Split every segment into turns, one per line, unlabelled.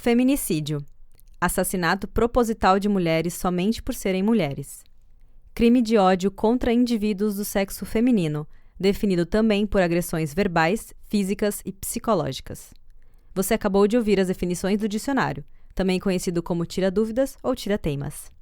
Feminicídio. Assassinato proposital de mulheres somente por serem mulheres. Crime de ódio contra indivíduos do sexo feminino, definido também por agressões verbais, físicas e psicológicas. Você acabou de ouvir as definições do dicionário, também conhecido como tira-dúvidas ou tira-teimas.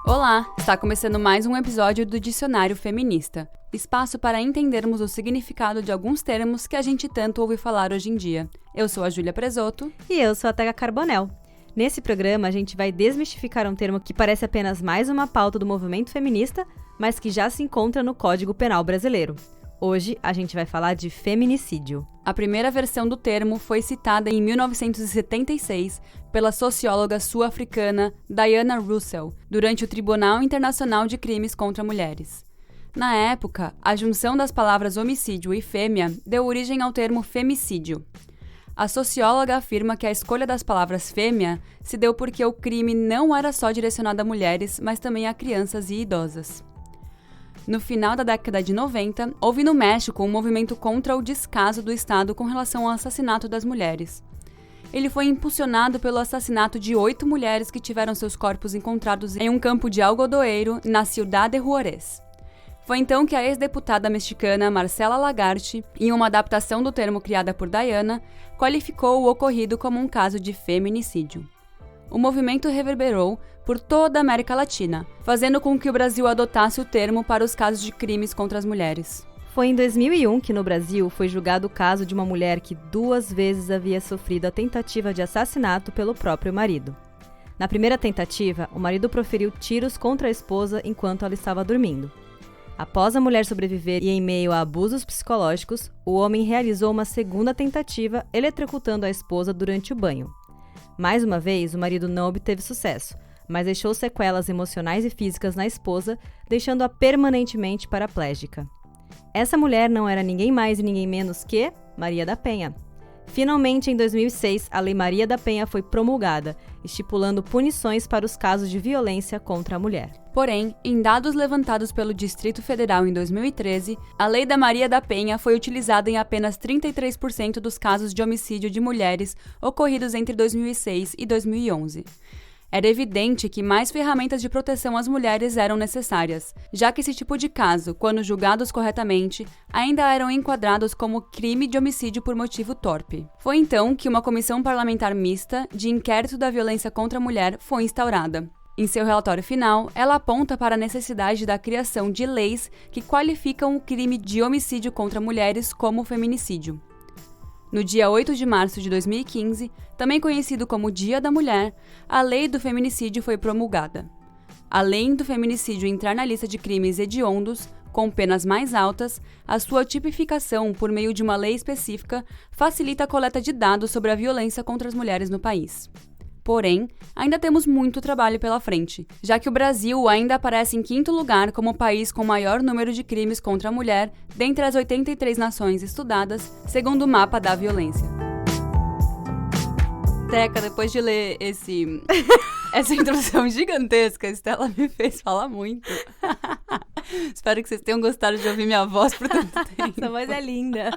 Olá, está começando mais um episódio do Dicionário Feminista, espaço para entendermos o significado de alguns termos que a gente tanto ouve falar hoje em dia. Eu sou a Júlia Presotto.
E eu sou a Tega Carbonell. Nesse programa, a gente vai desmistificar um termo que parece apenas mais uma pauta do movimento feminista, mas que já se encontra no Código Penal brasileiro. Hoje, a gente vai falar de feminicídio.
A primeira versão do termo foi citada em 1976 pela socióloga sul-africana Diana Russell, durante o Tribunal Internacional de Crimes contra Mulheres. Na época, a junção das palavras homicídio e fêmea deu origem ao termo femicídio. A socióloga afirma que a escolha das palavras fêmea se deu porque o crime não era só direcionado a mulheres, mas também a crianças e idosas. No final da década de 90, houve no México um movimento contra o descaso do Estado com relação ao assassinato das mulheres. Ele foi impulsionado pelo assassinato de 8 mulheres que tiveram seus corpos encontrados em um campo de algodoeiro na Ciudad de Juárez. Foi então que a ex-deputada mexicana Marcela Lagarde, em uma adaptação do termo criada por Diana, qualificou o ocorrido como um caso de feminicídio. O movimento reverberou por toda a América Latina, fazendo com que o Brasil adotasse o termo para os casos de crimes contra as mulheres.
Foi em 2001 que no Brasil foi julgado o caso de uma mulher que 2 vezes havia sofrido a tentativa de assassinato pelo próprio marido. Na primeira tentativa, o marido proferiu tiros contra a esposa enquanto ela estava dormindo. Após a mulher sobreviver e em meio a abusos psicológicos, o homem realizou uma segunda tentativa eletrocutando a esposa durante o banho. Mais uma vez, o marido não obteve sucesso, mas deixou sequelas emocionais e físicas na esposa, deixando-a permanentemente paraplégica. Essa mulher não era ninguém mais e ninguém menos que Maria da Penha. Finalmente, em 2006, a Lei Maria da Penha foi promulgada, estipulando punições para os casos de violência contra a mulher.
Porém, em dados levantados pelo Distrito Federal em 2013, a Lei da Maria da Penha foi utilizada em apenas 33% dos casos de homicídio de mulheres ocorridos entre 2006 e 2011. Era evidente que mais ferramentas de proteção às mulheres eram necessárias, já que esse tipo de caso, quando julgados corretamente, ainda eram enquadrados como crime de homicídio por motivo torpe. Foi então que uma comissão parlamentar mista de inquérito da violência contra a mulher foi instaurada. Em seu relatório final, ela aponta para a necessidade da criação de leis que qualificam o crime de homicídio contra mulheres como feminicídio. No dia 8 de março de 2015, também conhecido como Dia da Mulher, a Lei do Feminicídio foi promulgada. Além do feminicídio entrar na lista de crimes hediondos, com penas mais altas, a sua tipificação por meio de uma lei específica facilita a coleta de dados sobre a violência contra as mulheres no país. Porém, ainda temos muito trabalho pela frente, já que o Brasil ainda aparece em 5º lugar como o país com maior número de crimes contra a mulher dentre as 83 nações estudadas, segundo o mapa da violência. Teca, depois de ler essa introdução gigantesca, a Estela me fez falar muito. Espero que vocês tenham gostado de ouvir minha voz por tanto tempo.
Essa voz é linda.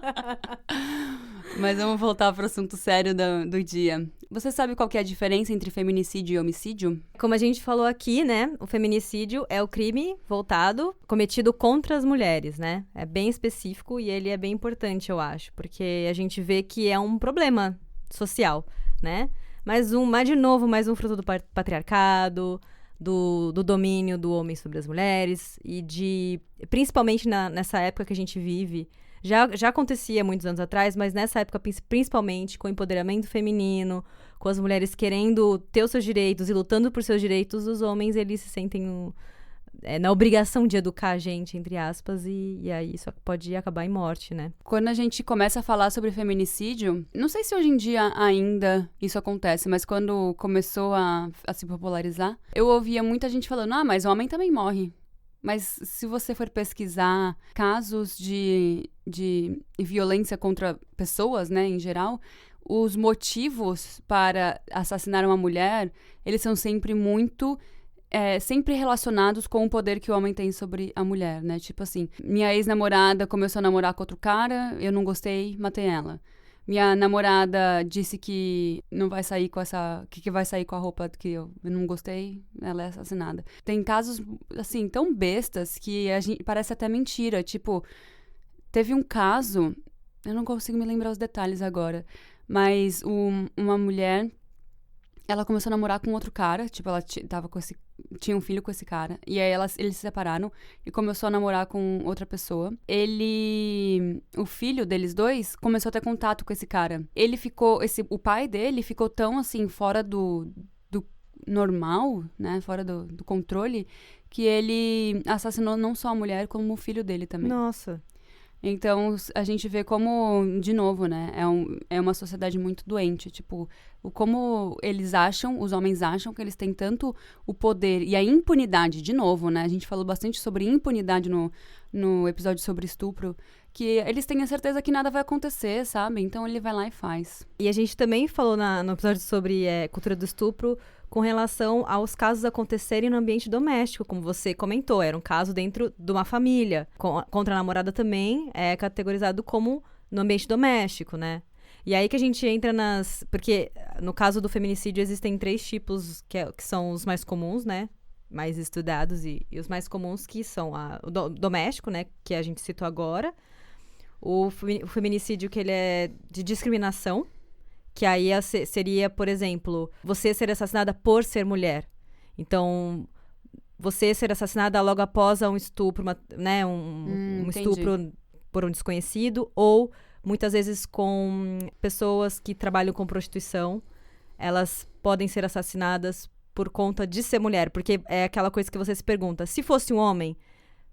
Mas vamos voltar para o assunto sério do dia. Você sabe qual que é a diferença entre feminicídio e homicídio?
Como a gente falou aqui, né, o feminicídio é o crime cometido contra as mulheres, né? É bem específico e ele é bem importante, eu acho, porque a gente vê que é um problema social, né? Mais um fruto do patriarcado, do domínio do homem sobre as mulheres e principalmente nessa época que a gente vive. Já acontecia muitos anos atrás, mas nessa época, principalmente, com o empoderamento feminino, com as mulheres querendo ter os seus direitos e lutando por seus direitos, os homens, eles se sentem na obrigação de educar a gente, entre aspas, e aí isso pode acabar em morte, né?
Quando a gente começa a falar sobre feminicídio, não sei se hoje em dia ainda isso acontece, mas quando começou a se popularizar, eu ouvia muita gente falando, mas homem também morre. Mas se você for pesquisar casos de violência contra pessoas, né, em geral, os motivos para assassinar uma mulher, eles são sempre muito sempre relacionados com o poder que o homem tem sobre a mulher, né? Tipo assim, minha ex-namorada começou a namorar com outro cara, eu não gostei, matei ela. Minha namorada disse que não vai sair com que vai sair com a roupa que eu não gostei, ela é assassinada. Tem casos, assim, tão bestas que parece até mentira. Tipo, teve um caso, eu não consigo me lembrar os detalhes agora, mas uma mulher, ela começou a namorar com outro cara, tipo, ela tinha um filho com esse cara, e aí eles se separaram e começou a namorar com outra pessoa. O filho deles dois começou a ter contato com esse cara. O pai dele ficou tão, assim, fora do normal, né, fora do controle, que ele assassinou não só a mulher, como o filho dele também.
Nossa.
Então, a gente vê como, de novo, né, é uma sociedade muito doente, tipo, como os homens acham que eles têm tanto o poder e a impunidade, de novo, né, a gente falou bastante sobre impunidade no episódio sobre estupro, que eles têm a certeza que nada vai acontecer, sabe? Então, ele vai lá e faz.
E a gente também falou no episódio sobre cultura do estupro, com relação aos casos acontecerem no ambiente doméstico, como você comentou, era um caso dentro de uma família. Contra a namorada também é categorizado como no ambiente doméstico, né? E aí que a gente entra porque no caso do feminicídio existem 3 tipos que são os mais comuns, né? Mais estudados e os mais comuns, que são o doméstico, né? Que a gente citou agora. O feminicídio, que ele é de discriminação, que aí seria, por exemplo, você ser assassinada por ser mulher. Então, você ser assassinada logo após um estupro, né, um estupro por um desconhecido, ou muitas vezes com pessoas que trabalham com prostituição, elas podem ser assassinadas por conta de ser mulher, porque é aquela coisa que você se pergunta, se fosse um homem,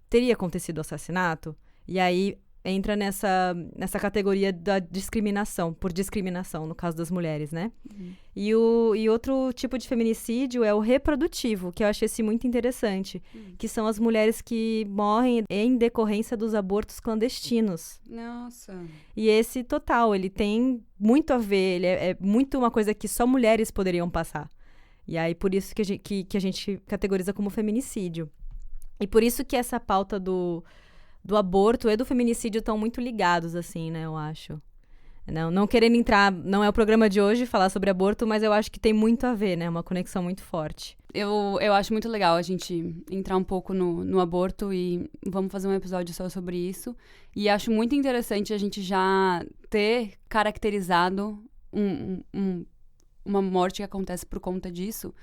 teria acontecido o assassinato? E aí entra nessa categoria da discriminação, por discriminação, no caso das mulheres, né? Uhum. E outro tipo de feminicídio é o reprodutivo, que eu achei muito interessante, que são as mulheres que morrem em decorrência dos abortos clandestinos.
Nossa!
E esse total, ele tem muito a ver, ele é muito uma coisa que só mulheres poderiam passar. E aí, por isso que a gente categoriza como feminicídio. E por isso que essa pauta do aborto e do feminicídio estão muito ligados, assim, né, eu acho. Não querendo entrar, não é o programa de hoje falar sobre aborto, mas eu acho que tem muito a ver, né, uma conexão muito forte.
Eu acho muito legal a gente entrar um pouco no aborto e vamos fazer um episódio só sobre isso. E acho muito interessante a gente já ter caracterizado uma morte que acontece por conta disso,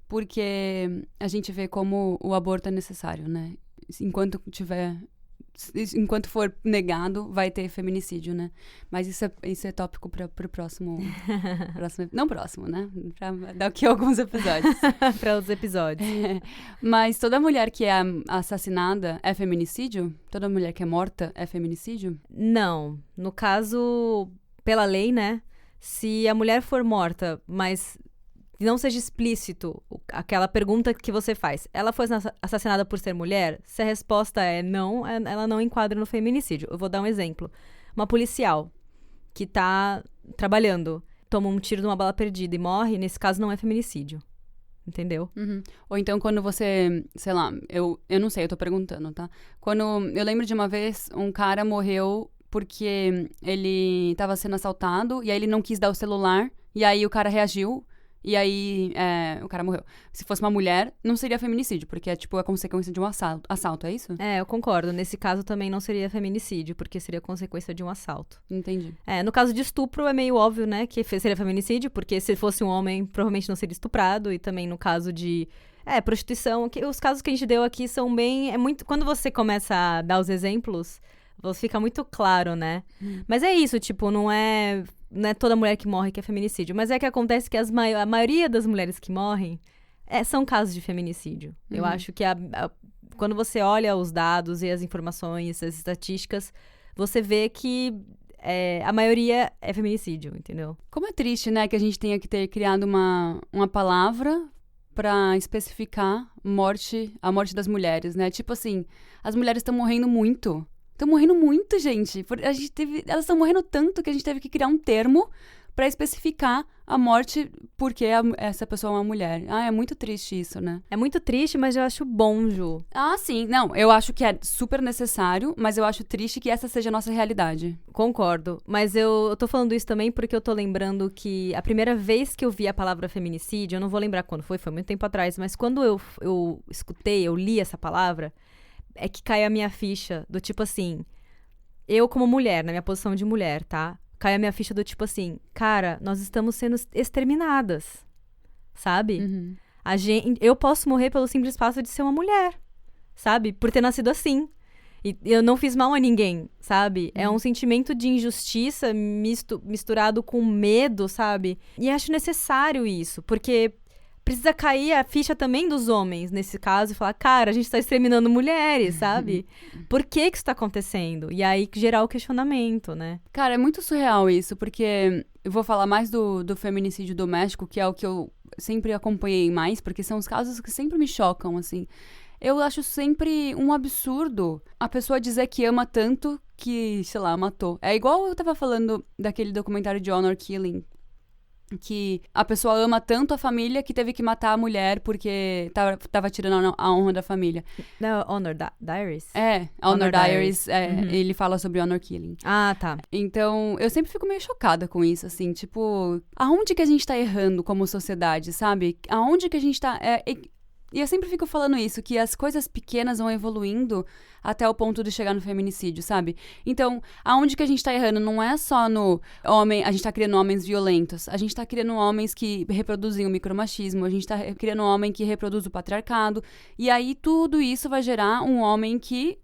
porque a gente vê como o aborto é necessário, né? Enquanto for negado, vai ter feminicídio, né? Mas isso é tópico para o próximo... não próximo, né? Pra daqui a alguns episódios.
Para os episódios.
Mas toda mulher que é assassinada é feminicídio? Toda mulher que é morta é feminicídio?
Não. No caso, pela lei, né? Se a mulher for morta, mas não seja explícito aquela pergunta que você faz, ela foi assassinada por ser mulher? Se a resposta é não, ela não enquadra no feminicídio. Eu vou dar um exemplo. Uma policial que tá trabalhando, toma um tiro de uma bala perdida e morre, nesse caso não é feminicídio. Entendeu?
Uhum. Ou então quando você, sei lá, eu não sei, eu tô perguntando, tá? Eu lembro de uma vez, um cara morreu porque ele tava sendo assaltado e aí ele não quis dar o celular e aí o cara reagiu. E aí, o cara morreu. Se fosse uma mulher, não seria feminicídio, porque é tipo a consequência de um assalto, é isso?
Eu concordo. Nesse caso também não seria feminicídio, porque seria consequência de um assalto.
Entendi.
No caso de estupro é meio óbvio, né, que seria feminicídio, porque se fosse um homem, provavelmente não seria estuprado. E também no caso de prostituição, os casos que a gente deu aqui são bem... Quando você começa a dar os exemplos, fica muito claro, né? Mas é isso, tipo, não é toda mulher que morre que é feminicídio. Mas é que acontece que a maioria das mulheres que morrem são casos de feminicídio. Eu acho que quando você olha os dados e as informações, as estatísticas, você vê que a maioria é feminicídio, entendeu?
Como é triste, né, que a gente tenha que ter criado uma palavra pra especificar a morte das mulheres, né? Tipo assim, as mulheres estão morrendo muito. Estão morrendo muito, gente. Elas estão morrendo tanto que a gente teve que criar um termo pra especificar a morte porque essa pessoa é uma mulher. É muito triste isso, né?
É muito triste, mas eu acho bom, Ju.
Sim. Não, eu acho que é super necessário, mas eu acho triste que essa seja a nossa realidade.
Concordo. Mas eu tô falando isso também porque eu tô lembrando que a primeira vez que eu vi a palavra feminicídio, eu não vou lembrar quando foi muito tempo atrás, mas quando eu escutei, eu li essa palavra, é que cai a minha ficha do tipo assim, eu como mulher, na minha posição de mulher, tá? Cai a minha ficha do tipo assim, cara, nós estamos sendo exterminadas, sabe?
Uhum.
Eu posso morrer pelo simples fato de ser uma mulher, sabe? Por ter nascido assim. E eu não fiz mal a ninguém, sabe? É um sentimento de injustiça misturado com medo, sabe? E acho necessário isso, porque precisa cair a ficha também dos homens, nesse caso, e falar, cara, a gente tá exterminando mulheres, sabe? Por que isso tá acontecendo? E aí gerar o questionamento, né?
Cara, é muito surreal isso, porque eu vou falar mais do feminicídio doméstico, que é o que eu sempre acompanhei mais, porque são os casos que sempre me chocam, assim. Eu acho sempre um absurdo a pessoa dizer que ama tanto que, sei lá, matou. É igual eu tava falando daquele documentário de Honor Killing, que a pessoa ama tanto a família que teve que matar a mulher porque tava tirando a honra da família.
Não, Honor Diaries?
Honor Diaries. Ele fala sobre Honor Killing.
Ah, tá.
Então, eu sempre fico meio chocada com isso, assim, tipo, aonde que a gente tá errando como sociedade, sabe? Aonde que a gente tá... E eu sempre fico falando isso, que as coisas pequenas vão evoluindo até o ponto de chegar no feminicídio, sabe? Então, aonde que a gente tá errando? Não é só no homem, a gente tá criando homens violentos, a gente tá criando homens que reproduzem o micromachismo, a gente tá criando um homem que reproduz o patriarcado, e aí tudo isso vai gerar um homem que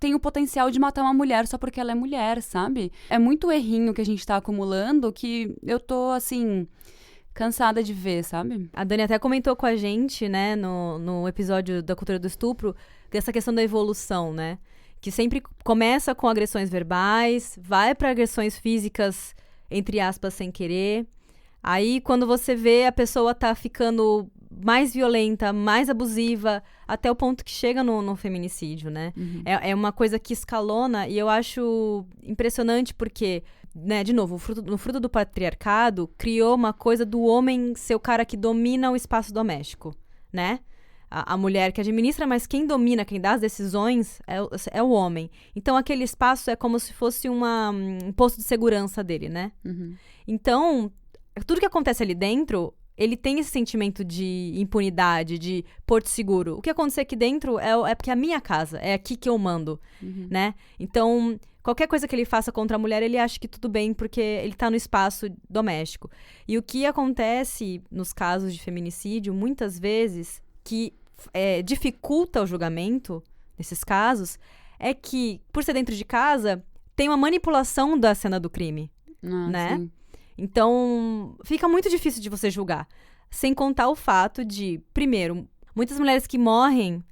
tem o potencial de matar uma mulher só porque ela é mulher, sabe? É muito errinho que a gente tá acumulando que eu tô, assim... cansada de ver, sabe?
A Dani até comentou com a gente, né, no episódio da cultura do estupro, dessa questão da evolução, né? Que sempre começa com agressões verbais, vai para agressões físicas, entre aspas, sem querer. Aí, quando você vê, a pessoa tá ficando mais violenta, mais abusiva, até o ponto que chega no feminicídio, né?
Uhum.
É uma coisa que escalona e eu acho impressionante porque... né, de novo, no fruto do patriarcado, criou uma coisa do homem ser o cara que domina o espaço doméstico, né? A mulher que administra, mas quem domina, quem dá as decisões é o homem. Então, aquele espaço é como se fosse um posto de segurança dele, né?
Uhum.
Então, tudo que acontece ali dentro, ele tem esse sentimento de impunidade, de porto seguro. O que acontecer aqui dentro é porque é a minha casa, é aqui que eu mando, né? Então... qualquer coisa que ele faça contra a mulher, ele acha que tudo bem, porque ele tá no espaço doméstico. E o que acontece nos casos de feminicídio, muitas vezes, que dificulta o julgamento, nesses casos, é que, por ser dentro de casa, tem uma manipulação da cena do crime, né?
Sim.
Então, fica muito difícil de você julgar. Sem contar o fato de, primeiro, muitas mulheres que morrem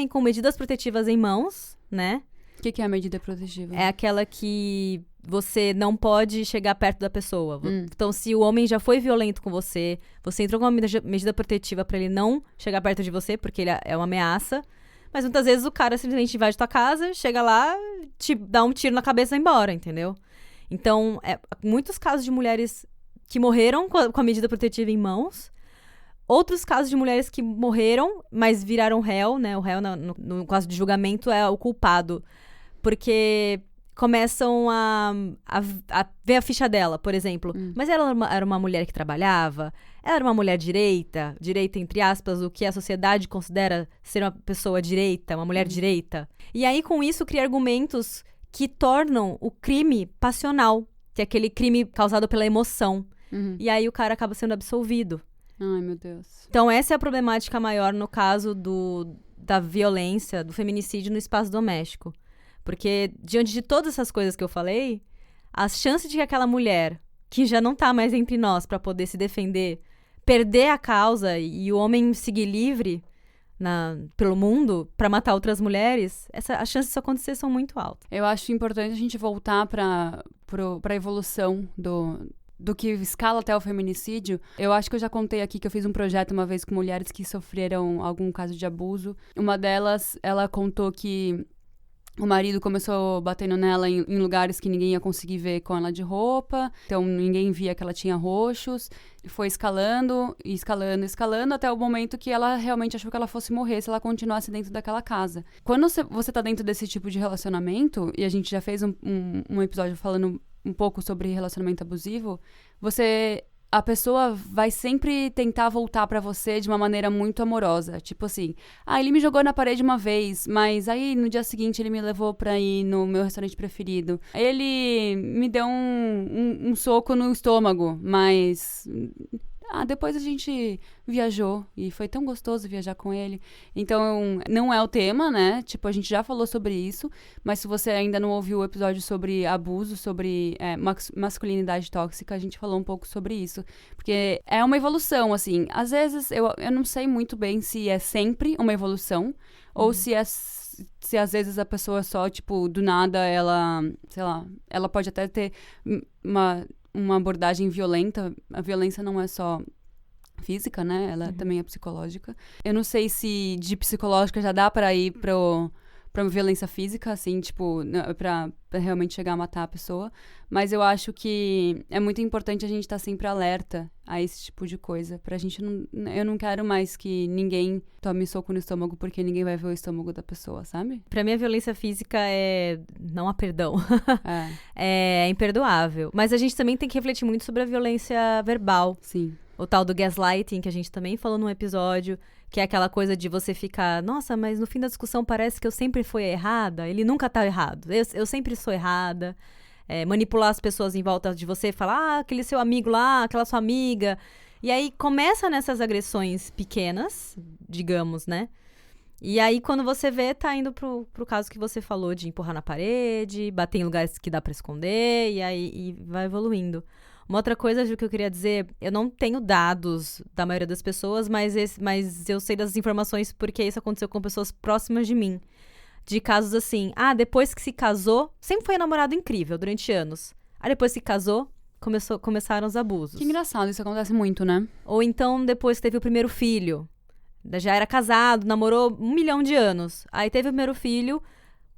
com medidas protetivas em mãos, né?
O que é a medida protetiva?
É aquela que você não pode chegar perto da pessoa. Então, se o homem já foi violento com você, você entrou com uma medida protetiva pra ele não chegar perto de você, porque ele é uma ameaça. Mas muitas vezes o cara simplesmente invade tua casa, chega lá, te dá um tiro na cabeça e vai embora, entendeu? Então, muitos casos de mulheres que morreram com a medida protetiva em mãos. Outros casos de mulheres que morreram, mas viraram réu, né? O réu, no caso de julgamento, é o culpado. Porque começam a ver a ficha dela, por exemplo. Mas ela era uma mulher que trabalhava, ela era uma mulher direita entre aspas, o que a sociedade considera ser uma pessoa direita, uma mulher direita. E aí, com isso, cria argumentos que tornam o crime passional, que é aquele crime causado pela emoção. E aí o cara acaba sendo absolvido.
Ai, meu Deus.
Então, essa é a problemática maior no caso da violência, do feminicídio no espaço doméstico. Porque, diante de todas essas coisas que eu falei, as chances de que aquela mulher, que já não tá mais entre nós para poder se defender, perder a causa e o homem seguir livre pelo mundo para matar outras mulheres, as chances disso acontecer são muito altas.
Eu acho importante a gente voltar pra evolução do que escala até o feminicídio. Eu acho que eu já contei aqui que eu fiz um projeto uma vez com mulheres que sofreram algum caso de abuso. Uma delas, ela contou que O marido começou batendo nela em lugares que ninguém ia conseguir ver com ela de roupa. Então, ninguém via que ela tinha roxos. Foi escalando, até o momento que ela realmente achou que ela fosse morrer se ela continuasse dentro daquela casa. Quando você tá dentro desse tipo de relacionamento, e a gente já fez um episódio falando um pouco sobre relacionamento abusivo, a pessoa vai sempre tentar voltar pra você de uma maneira muito amorosa. Tipo assim, ele me jogou na parede uma vez, mas aí no dia seguinte ele me levou pra ir no meu restaurante preferido. Ele me deu um soco no estômago, mas... depois a gente viajou e foi tão gostoso viajar com ele. Então, não é o tema, né? Tipo, a gente já falou sobre isso, mas se você ainda não ouviu o episódio sobre abuso, sobre masculinidade tóxica, a gente falou um pouco sobre isso. Porque é uma evolução, assim. Às vezes, eu não sei muito bem se é sempre uma evolução, ou se às vezes a pessoa só, tipo, do nada, ela, sei lá, ela pode até ter uma abordagem violenta. A violência não é só física, né? Ela também é psicológica. Eu não sei se de psicológica já dá pra ir pra uma violência física, assim, tipo, pra realmente chegar a matar a pessoa. Mas eu acho que é muito importante a gente estar sempre alerta a esse tipo de coisa. Pra gente não... Eu não quero mais que ninguém tome soco no estômago porque ninguém vai ver o estômago da pessoa, sabe?
Pra mim, a violência física não há perdão. É imperdoável. Mas a gente também tem que refletir muito sobre a violência verbal.
Sim.
O tal do gaslighting, que a gente também falou num episódio, que é aquela coisa de você ficar, nossa, mas no fim da discussão parece que eu sempre fui errada. Ele nunca tá errado. Eu sempre sou errada. Manipular as pessoas em volta de você, falar, aquele seu amigo lá, aquela sua amiga. E aí começa nessas agressõões pequenas, digamos, né? E aí quando você vê, tá indo pro caso que você falou de empurrar na parede, bater em lugares que dá pra esconder, e vai evoluindo. Uma outra coisa, Ju, que eu queria dizer, eu não tenho dados da maioria das pessoas, mas eu sei das informações porque isso aconteceu com pessoas próximas de mim. De casos assim, depois que se casou, sempre foi um namorado incrível durante anos. Depois que casou, começaram os abusos.
Que engraçado, isso acontece muito, né?
Ou então, depois que teve o primeiro filho, já era casado, namorou 1 milhão de anos. Aí teve o primeiro filho,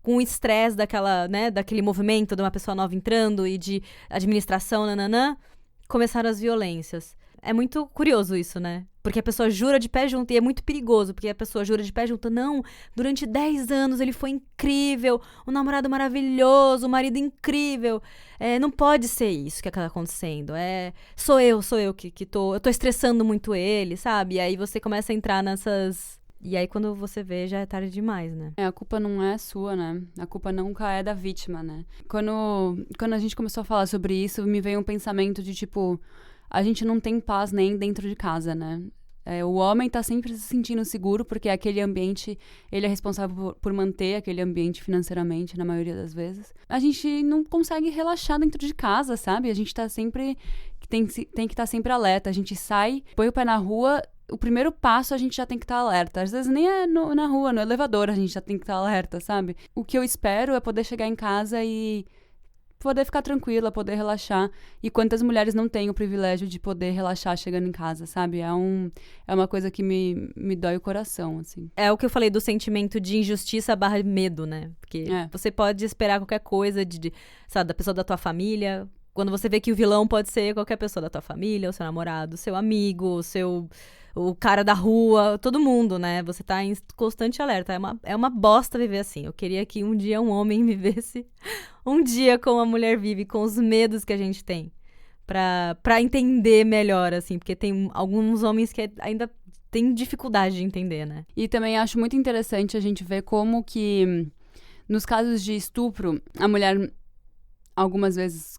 com o estresse daquele movimento de uma pessoa nova entrando e de administração, começaram as violências. É muito curioso isso, né? Porque a pessoa jura de pé junto, e é muito perigoso, porque a pessoa jura de pé junto, não, durante 10 anos ele foi incrível, um namorado maravilhoso, um marido incrível. Não pode ser isso que está acontecendo. Sou eu que eu tô estressando muito ele, sabe? E aí você começa a entrar nessas... E aí, quando você vê, já é tarde demais, né?
A culpa não é sua, né? A culpa nunca é da vítima, né? Quando a gente começou a falar sobre isso, me veio um pensamento de, tipo, a gente não tem paz nem dentro de casa, né? O homem tá sempre se sentindo seguro, porque aquele ambiente, ele é responsável por manter aquele ambiente financeiramente, na maioria das vezes. A gente não consegue relaxar dentro de casa, sabe? A gente tá sempre... Tem que estar sempre alerta. A gente sai, põe o pé na rua... O primeiro passo a gente já tem que estar alerta. Às vezes nem é na rua, no elevador a gente já tem que estar alerta, sabe? O que eu espero é poder chegar em casa e poder ficar tranquila, poder relaxar. E quantas mulheres não têm o privilégio de poder relaxar chegando em casa, sabe? É uma coisa que me dói o coração, assim.
É o que eu falei do sentimento de injustiça / medo, né? Porque você pode esperar qualquer coisa sabe, da pessoa da tua família. Quando você vê que o vilão pode ser qualquer pessoa da tua família, o seu namorado, o seu amigo, o cara da rua, todo mundo, né? Você tá em constante alerta. É uma bosta viver assim. Eu queria que um dia um homem vivesse um dia como a mulher vive, com os medos que a gente tem. Pra entender melhor, assim. Porque tem alguns homens que ainda têm dificuldade de entender, né?
E também acho muito interessante a gente ver como que, nos casos de estupro, a mulher... Algumas vezes,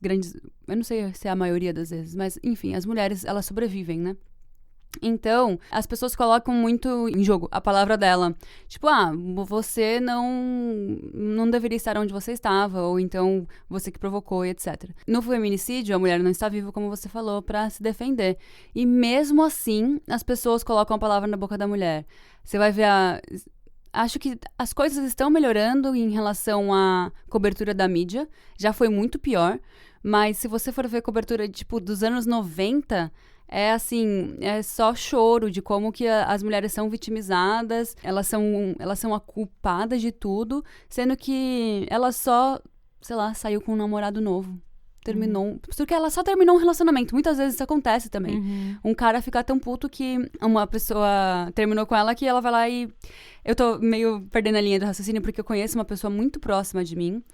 eu não sei se é a maioria das vezes, mas, enfim, as mulheres, elas sobrevivem, né? Então, as pessoas colocam muito em jogo a palavra dela. Tipo, você não deveria estar onde você estava, ou então você que provocou, e etc. No feminicídio, a mulher não está viva, como você falou, para se defender. E mesmo assim, as pessoas colocam a palavra na boca da mulher. Você vai ver Acho que as coisas estão melhorando em relação à cobertura da mídia. Já foi muito pior. Mas se você for ver cobertura, tipo, dos anos 90, é assim, é só choro de como que as mulheres são vitimizadas, elas são a culpadas de tudo, sendo que ela só, sei lá, saiu com um namorado novo. Terminou. Porque ela só terminou um relacionamento. Muitas vezes isso acontece também. Um cara fica tão puto que uma pessoa terminou com ela que ela vai lá e... Eu tô meio perdendo a linha do raciocínio porque eu conheço uma pessoa muito próxima de mim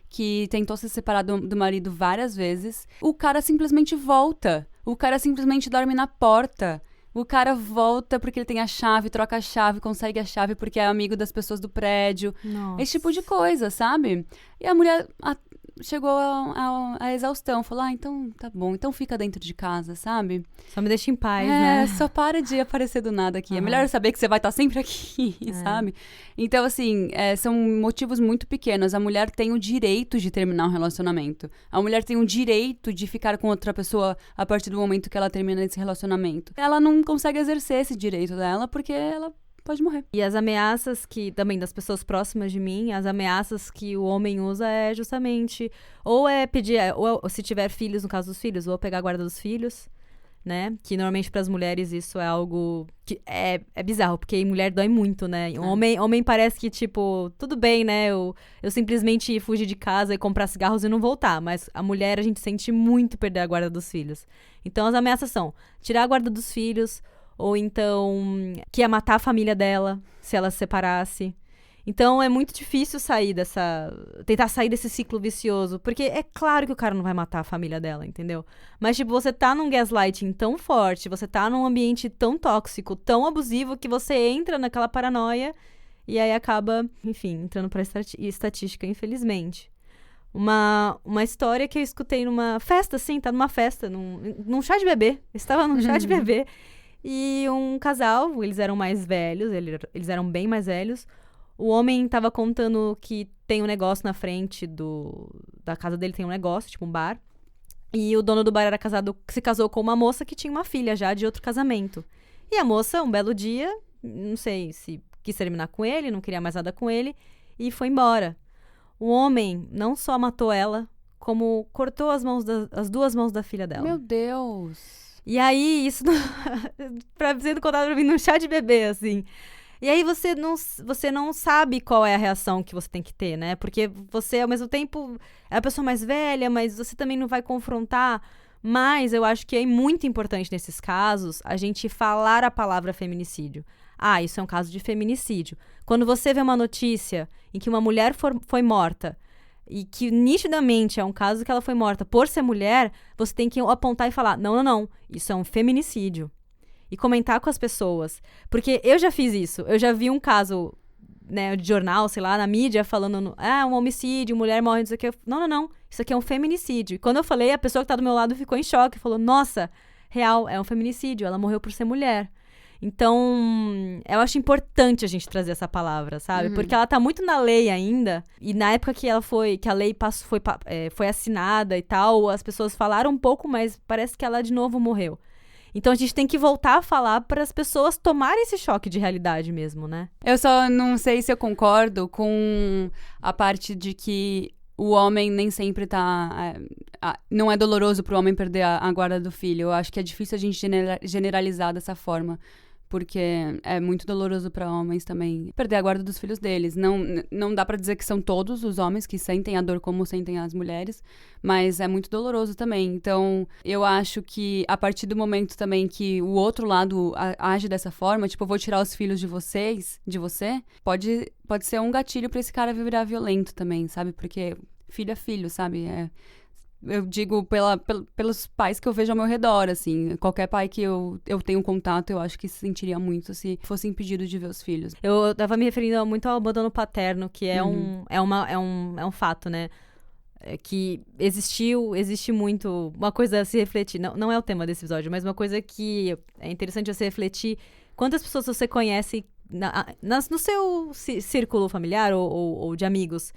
que tentou se separar do marido várias vezes. O cara simplesmente volta. O cara simplesmente dorme na porta. O cara volta porque ele tem a chave, troca a chave, consegue a chave porque é amigo das pessoas do prédio.
Nossa.
Esse tipo de coisa, sabe? E a mulher chegou à exaustão. Falou, então tá bom, então fica dentro de casa, sabe?
Só me deixa em paz, né?
Só para de aparecer do nada aqui. É melhor saber que você vai estar sempre aqui, sabe? Então, assim, são motivos muito pequenos. A mulher tem o direito de terminar um relacionamento. A mulher tem o direito de ficar com outra pessoa a partir do momento que ela termina esse relacionamento. Ela não consegue exercer esse direito dela porque ela pode morrer.
E as ameaças que, também das pessoas próximas de mim, as ameaças que o homem usa é justamente, ou é pedir, ou se tiver filhos, no caso dos filhos, ou pegar a guarda dos filhos, né? Que normalmente para as mulheres isso é algo que é bizarro, porque mulher dói muito, né? Homem parece que, tipo, tudo bem, né? Eu simplesmente fugir de casa e comprar cigarros e não voltar, mas a mulher a gente sente muito perder a guarda dos filhos. Então as ameaças são tirar a guarda dos filhos, ou então que ia matar a família dela se ela se separasse. Então é muito difícil tentar sair desse ciclo vicioso, porque é claro que o cara não vai matar a família dela, entendeu? Mas tipo, você tá num gaslighting tão forte, você tá num ambiente tão tóxico, tão abusivo, que você entra naquela paranoia e aí acaba, enfim, entrando pra estatística, infelizmente. Uma história que eu escutei numa festa, assim, tá numa festa, num chá de bebê. Eu estava num chá de bebê. E um casal, eles eram mais velhos, eles eram bem mais velhos. O homem tava contando que tem um negócio na frente da casa dele, tem um negócio, tipo um bar. E o dono do bar se casou com uma moça que tinha uma filha já de outro casamento. E a moça, um belo dia, não sei se quis terminar com ele, não queria mais nada com ele, e foi embora. O homem não só matou ela, como cortou as duas mãos da filha dela.
Meu Deus!
E aí, isso sendo contado pra mim num chá de bebê, assim. E aí você não sabe qual é a reação que você tem que ter, né? Porque você, ao mesmo tempo, é a pessoa mais velha, mas você também não vai confrontar. Mas eu acho que é muito importante nesses casos a gente falar a palavra feminicídio. Isso é um caso de feminicídio. Quando você vê uma notícia em que uma mulher foi morta, e que nitidamente é um caso que ela foi morta por ser mulher, você tem que apontar e falar, não, isso é um feminicídio. E comentar com as pessoas. Porque eu já fiz isso. Eu já vi um caso, né, de jornal, sei lá, na mídia, falando, um homicídio, mulher morre, não sei o que. Não, isso aqui é um feminicídio. E quando eu falei, a pessoa que tá do meu lado ficou em choque, falou, nossa, real, é um feminicídio, ela morreu por ser mulher. Então, eu acho importante a gente trazer essa palavra, sabe? Porque ela tá muito na lei ainda. E na época que a lei foi assinada e tal, as pessoas falaram um pouco, mas parece que ela de novo morreu. Então, a gente tem que voltar a falar para as pessoas tomarem esse choque de realidade mesmo, né?
Eu só não sei se eu concordo com a parte de que o homem nem sempre não é doloroso pro homem perder a guarda do filho. Eu acho que é difícil a gente generalizar dessa forma. Porque é muito doloroso para homens também perder a guarda dos filhos deles. Não dá para dizer que são todos os homens que sentem a dor como sentem as mulheres, mas é muito doloroso também. Então, eu acho que a partir do momento também que o outro lado age dessa forma, tipo, eu vou tirar os filhos de você, pode ser um gatilho para esse cara virar violento também, sabe? Porque filho é filho, sabe? Eu digo pelos pais que eu vejo ao meu redor, assim. Qualquer pai que eu tenho contato, eu acho que se sentiria muito se fosse impedido de ver os filhos.
Eu tava me referindo muito ao abandono paterno, que é um fato, né? Que existe muito... Uma coisa a se refletir. Não é o tema desse episódio, mas uma coisa que é interessante você refletir. Quantas pessoas você conhece no seu círculo familiar ou de amigos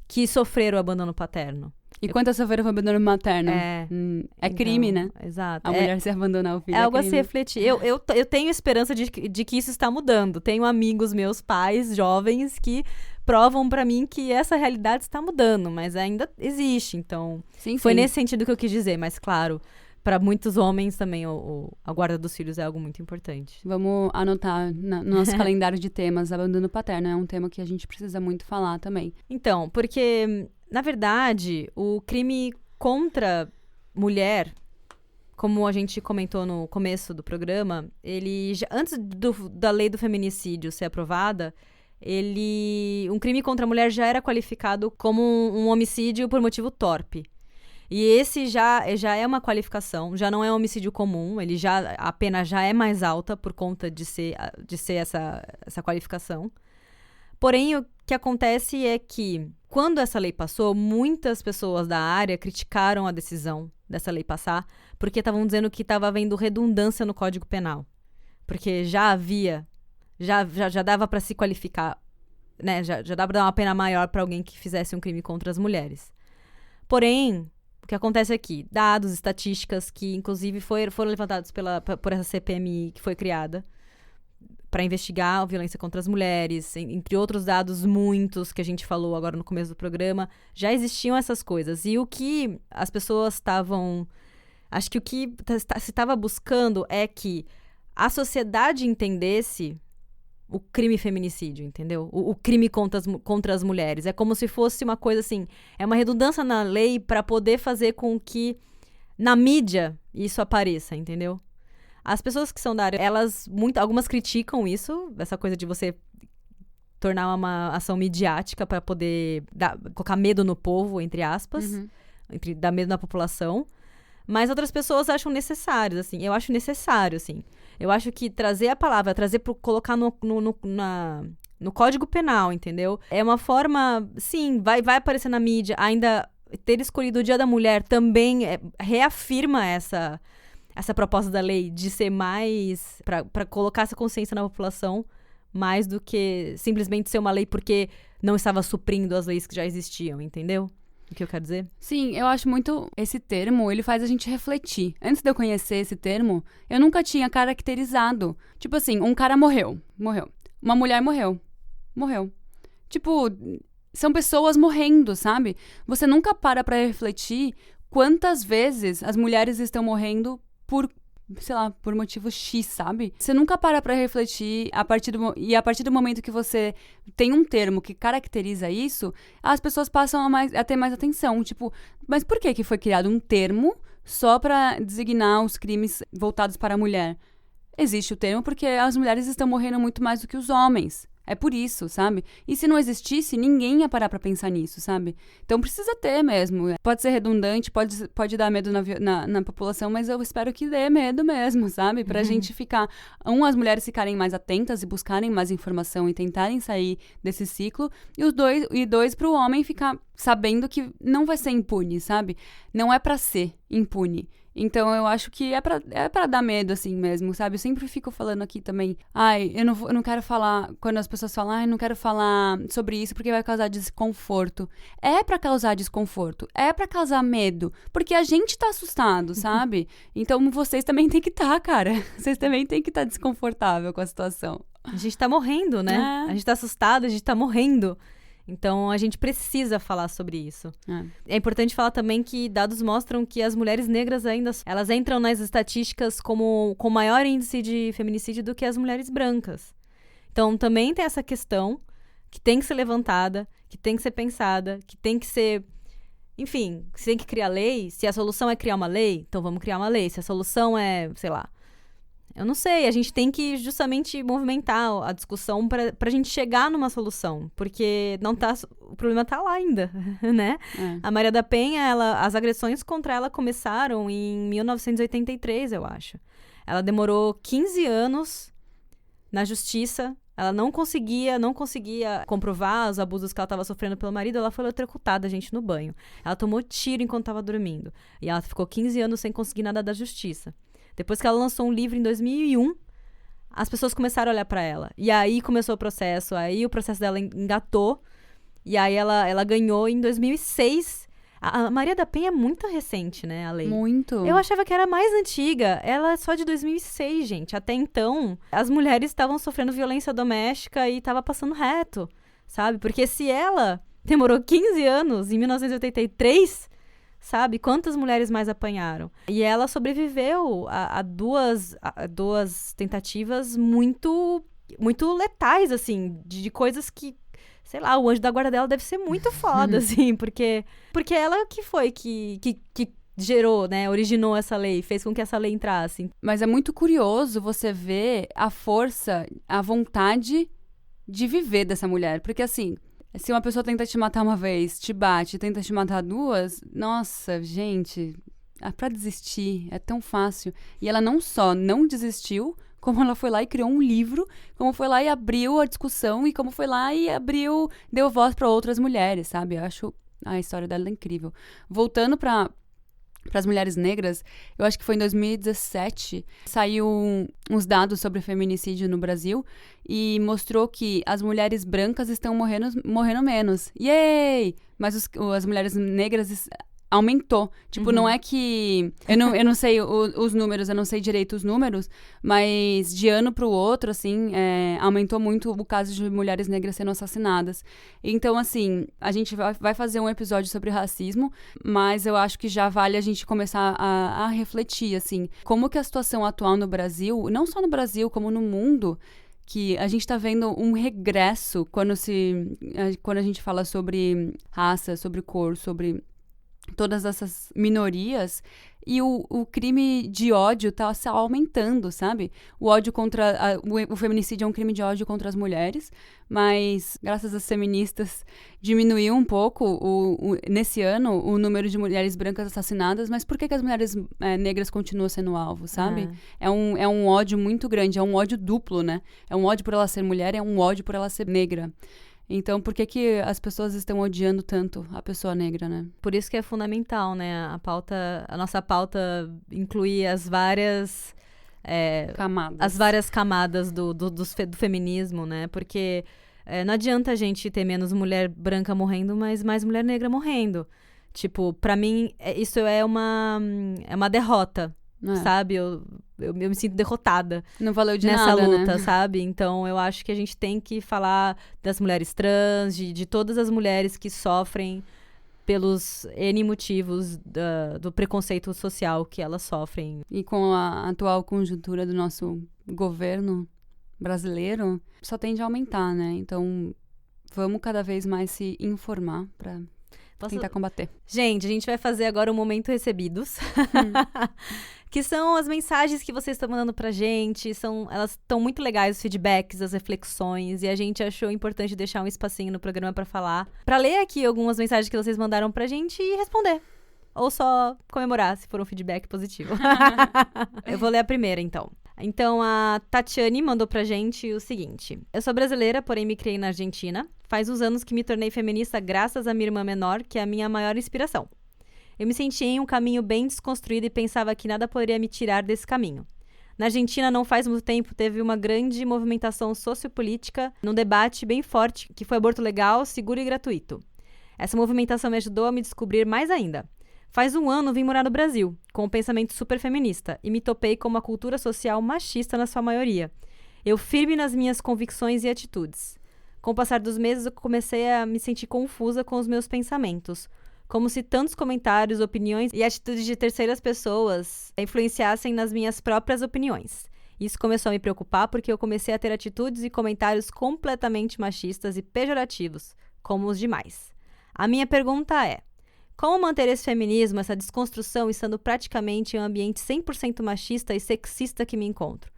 que sofreram o abandono paterno?
E quantas sofreram o abandono materno?
Então,
crime, né?
Exato.
A mulher se abandonar o filho.
É algo
crime.
A se refletir. Eu tenho esperança de que isso está mudando. Tenho amigos meus, pais, jovens, que provam pra mim que essa realidade está mudando, mas ainda existe. Então,
sim.
Foi nesse sentido que eu quis dizer, mas claro, para muitos homens também a guarda dos filhos é algo muito importante.
Vamos anotar no nosso calendário de temas, abandono paterno. É um tema que a gente precisa muito falar também.
Então, porque, na verdade, o crime contra mulher, como a gente comentou no começo do programa, ele antes da lei do feminicídio ser aprovada, um crime contra a mulher já era qualificado como um homicídio por motivo torpe. E esse já é uma qualificação, já não é um homicídio comum, a pena já é mais alta por conta de ser essa qualificação. Porém, o que acontece é que, quando essa lei passou, muitas pessoas da área criticaram a decisão dessa lei passar, porque estavam dizendo que estava havendo redundância no Código Penal. Porque já dava para se qualificar, né? Já dava para dar uma pena maior para alguém que fizesse um crime contra as mulheres. Porém, o que acontece aqui? Dados, estatísticas que, inclusive, foram levantados por essa CPMI que foi criada para investigar a violência contra as mulheres, entre outros dados muitos que a gente falou agora no começo do programa, já existiam essas coisas. E o que as pessoas estavam... Acho que o que se estava buscando é que a sociedade entendesse o crime feminicídio, entendeu? O crime contra as mulheres. É como se fosse uma coisa assim, é uma redundância na lei para poder fazer com que na mídia isso apareça, entendeu? As pessoas que são da área, algumas criticam isso, essa coisa de você tornar uma ação midiática para poder colocar medo no povo, entre aspas, dar medo na população. Mas outras pessoas acham necessários, assim. Eu acho necessário, assim. Eu acho que trazer a palavra, colocar no Código Penal, entendeu? É uma forma, sim, vai aparecer na mídia. Ainda ter escolhido o Dia da Mulher também reafirma essa proposta da lei de ser mais... para colocar essa consciência na população, mais do que simplesmente ser uma lei porque não estava suprindo as leis que já existiam, entendeu? O que eu quero dizer?
Sim, eu acho muito... Esse termo, ele faz a gente refletir. Antes de eu conhecer esse termo, eu nunca tinha caracterizado. Tipo assim, um cara morreu. Uma mulher morreu. Tipo, são pessoas morrendo, sabe? Você nunca para pra refletir quantas vezes as mulheres estão morrendo por motivo X, sabe? Você nunca para pra refletir a partir do momento que você tem um termo que caracteriza isso, as pessoas passam a ter mais atenção. Tipo, mas por que foi criado um termo só pra designar os crimes voltados para a mulher? Existe o termo porque as mulheres estão morrendo muito mais do que os homens. É por isso, sabe? E se não existisse, ninguém ia parar pra pensar nisso, sabe? Então precisa ter mesmo. Pode ser redundante, pode dar medo na população, mas eu espero que dê medo mesmo, sabe? Pra gente ficar... as mulheres ficarem mais atentas e buscarem mais informação e tentarem sair desse ciclo. E dois, pro homem ficar sabendo que não vai ser impune, sabe? Não é pra ser impune. Então, eu acho que é pra dar medo, assim, mesmo, sabe? Eu sempre fico falando aqui também, eu não quero falar, quando as pessoas falam, não quero falar sobre isso porque vai causar desconforto. É pra causar desconforto, é pra causar medo, porque a gente tá assustado, sabe? Então, vocês também têm que estar, cara. Vocês também têm que estar desconfortável com a situação.
A gente tá morrendo, né? A gente tá assustado, a gente tá morrendo. Então, a gente precisa falar sobre isso. É importante falar também que dados mostram que as mulheres negras elas entram nas estatísticas com maior índice de feminicídio do que as mulheres brancas. Então, também tem essa questão que tem que ser levantada, que tem que ser pensada, que tem que ser... Enfim, se tem que criar lei, se a solução é criar uma lei, então vamos criar uma lei. Se a solução é, sei lá... Eu não sei, a gente tem que justamente movimentar a discussão pra gente chegar numa solução, porque o problema tá lá ainda, né? A Maria da Penha, as agressões contra ela começaram em 1983, eu acho. Ela demorou 15 anos na justiça, ela não conseguia comprovar os abusos que ela estava sofrendo pelo marido, ela foi eletrocutada, gente, no banho. Ela tomou tiro enquanto estava dormindo, e ela ficou 15 anos sem conseguir nada da justiça. Depois que ela lançou um livro em 2001, as pessoas começaram a olhar pra ela. E aí começou o processo, aí o processo dela engatou. E aí ela ganhou em 2006. A Maria da Penha é muito recente, né, a lei?
Muito.
Eu achava que era mais antiga. Ela é só de 2006, gente. Até então, as mulheres estavam sofrendo violência doméstica e tava passando reto, sabe? Porque se ela demorou 15 anos, em 1983... sabe? Quantas mulheres mais apanharam? E ela sobreviveu a duas tentativas muito, muito letais, assim, de coisas que, sei lá, o anjo da guarda dela deve ser muito foda, assim, porque ela que foi que gerou, né, originou essa lei, fez com que essa lei entrasse.
Mas é muito curioso você ver a força, a vontade de viver dessa mulher. Porque, assim, se uma pessoa tenta te matar uma vez, te bate, tenta te matar duas, nossa, gente, pra desistir é tão fácil. E ela não só não desistiu, como ela foi lá e criou um livro, como foi lá e abriu a discussão, e como foi lá e deu voz para outras mulheres, sabe? Eu acho a história dela incrível. Voltando para as mulheres negras, eu acho que foi em 2017, saiu uns dados sobre feminicídio no Brasil e mostrou que as mulheres brancas estão morrendo menos. Yay! Mas as mulheres negras aumentou. Tipo, não é que... Eu não sei os números, eu não sei direito os números, mas de ano pro outro, assim, aumentou muito o caso de mulheres negras sendo assassinadas. Então, assim, a gente vai fazer um episódio sobre racismo, mas eu acho que já vale a gente começar a refletir, assim, como que a situação atual no Brasil, não só no Brasil, como no mundo, que a gente está vendo um regresso quando a gente fala sobre raça, sobre cor, sobre todas essas minorias, e o crime de ódio tá se aumentando, sabe? O ódio contra... o feminicídio é um crime de ódio contra as mulheres, mas graças às feministas diminuiu um pouco, nesse ano, o número de mulheres brancas assassinadas, mas por que as mulheres negras continuam sendo alvo, sabe? É um ódio muito grande, é um ódio duplo, né? É um ódio por ela ser mulher, é um ódio por ela ser negra. Então, por que as pessoas estão odiando tanto a pessoa negra, né?
Por isso que é fundamental, né? A nossa pauta inclui as várias...
camadas.
As várias camadas do feminismo, né? Porque não adianta a gente ter menos mulher branca morrendo, mas mais mulher negra morrendo. Tipo, pra mim, isso é uma derrota, sabe? Eu me sinto derrotada.
Não valeu de
nessa
nada,
luta,
né?
sabe? Então, eu acho que a gente tem que falar das mulheres trans, de todas as mulheres que sofrem pelos N motivos do preconceito social que elas sofrem.
E com a atual conjuntura do nosso governo brasileiro, só tende a aumentar, né? Então, vamos cada vez mais se informar para tentar combater.
Gente, a gente vai fazer agora o Momento Recebidos. Que são as mensagens que vocês estão mandando pra gente. Elas estão muito legais, os feedbacks, as reflexões. E a gente achou importante deixar um espacinho no programa pra falar. Pra ler aqui algumas mensagens que vocês mandaram pra gente e responder. Ou só comemorar, se for um feedback positivo. Eu vou ler a primeira, então. Então, a Tatiane mandou pra gente o seguinte. Eu sou brasileira, porém me criei na Argentina. Faz uns anos que me tornei feminista graças à minha irmã menor, que é a minha maior inspiração. Eu me senti em um caminho bem desconstruído e pensava que nada poderia me tirar desse caminho. Na Argentina, não faz muito tempo, teve uma grande movimentação sociopolítica num debate bem forte, que foi aborto legal, seguro e gratuito. Essa movimentação me ajudou a me descobrir mais ainda. Faz um ano vim morar no Brasil, com um pensamento super feminista, e me topei com uma cultura social machista na sua maioria. Eu firme nas minhas convicções e atitudes. Com o passar dos meses, eu comecei a me sentir confusa com os meus pensamentos, como se tantos comentários, opiniões e atitudes de terceiras pessoas influenciassem nas minhas próprias opiniões. Isso começou a me preocupar porque eu comecei a ter atitudes e comentários completamente machistas e pejorativos, como os demais. A minha pergunta é: como manter esse feminismo, essa desconstrução, estando praticamente em um ambiente 100% machista e sexista que me encontro?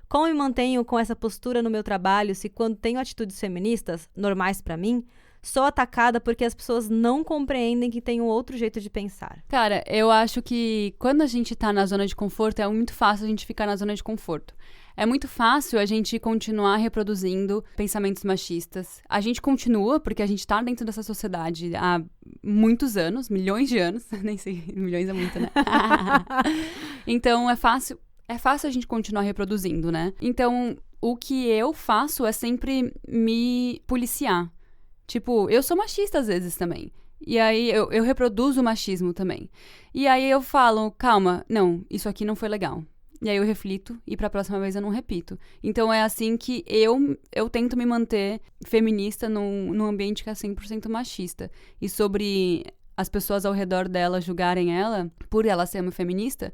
Como me mantenho com essa postura no meu trabalho se quando tenho atitudes feministas, normais pra mim, sou atacada porque as pessoas não compreendem que tem um outro jeito de pensar?
Cara, eu acho que quando a gente tá na zona de conforto, é muito fácil a gente ficar na zona de conforto. É muito fácil a gente continuar reproduzindo pensamentos machistas. A gente continua, porque a gente tá dentro dessa sociedade há muitos anos, milhões de anos. Nem sei, milhões é muito, né? Então, é fácil a gente continuar reproduzindo, né? Então, o que eu faço é sempre me policiar. Tipo, eu sou machista às vezes também. E aí, eu reproduzo o machismo também. E aí, eu falo, calma, não, isso aqui não foi legal. E aí, eu reflito e pra próxima vez eu não repito. Então, é assim que eu tento me manter feminista num ambiente que é 100% machista. E sobre as pessoas ao redor dela julgarem ela por ela ser uma feminista.